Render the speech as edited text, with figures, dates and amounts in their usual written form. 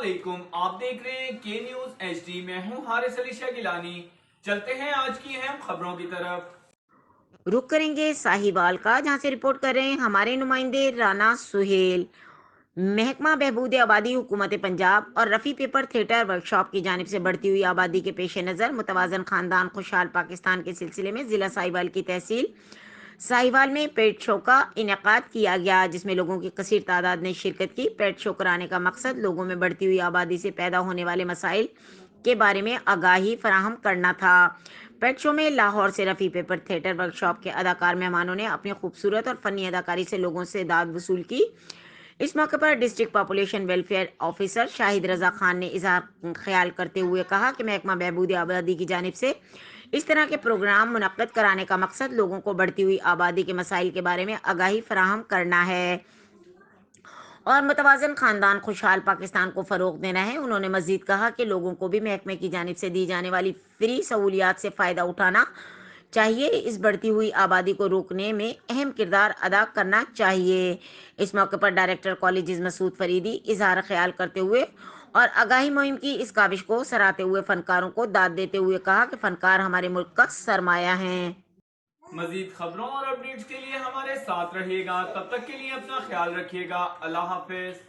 अस्सलामुअलैकुम, आप देख रहे हैं के न्यूज HD। मैं हूं हारिस अली शाह गिलानी। चलते हैं आज की अहम खबरों की तरफ। रुक करेंगे साहिवाल का, जहां से रिपोर्ट कर रहे हैं हमारे नुमाइंदे राना सुहेल। महकमा बहबूद आबादी हुकूमत पंजाब और रफ़ी पेपर थिएटर वर्कशॉप की जानिब से बढ़ती हुई आबादी के पेश नज़र मुतवाज़न ख़ानदान खुशहाल पाकिस्तान के सिलसिले में ज़िला साहिवाल की तहसील साहिवाल में पेट शो का इनेकाद किया गया, जिसमें लोगों की कसीर तादाद ने शिरकत की। पेट शो कराने का मकसद लोगों में बढ़ती हुई आबादी से पैदा होने वाले मसाइल के बारे में आगाही फराहम करना था। पेट शो में लाहौर से रफ़ी पेपर थिएटर वर्कशॉप के अदाकार मेहमानों ने अपनी खूबसूरत और फ़नी अदाकारी से लोगों से दाद वसूल की। इस मौके पर district population welfare officer Shahid Raza Khan ने इजहार ख्याल करते हुए कहा कि महकमा बहबूद आबादी की जानिब से इस तरह के प्रोग्राम मुनक्कद कराने का मकसद लोगों को बढ़ती हुई आबादी के मसाइल के बारे में आगाही फराहम करना है और मुतवाज़न ख़ानदान खुशहाल पाकिस्तान को फ़रोग़ देना है। उन्होंने मज़ीद कहा कि लोगों को भी महकमे की जानिब से दी जाने वाली फ्री सहूलियात से फ़ायदा उठाना चाहिए। इस बढ़ती हुई आबादी को रोकने में अहम किरदार अदा करना चाहिए। इस मौके पर डायरेक्टर कॉलेजेस मसूद फरीदी इजहार ख्याल करते हुए और आगाही मुहिम की इस काविश को सराहते हुए फ़नकारों को दाद देते हुए कहा कि फ़नकार हमारे मुल्क का सरमाया हैं। मजीद खबरों और अपडेट्स के लिए हमारे साथ रहिएगा। तब तक के लिए अपना ख्याल रखिएगा। अल्लाह हाफिज।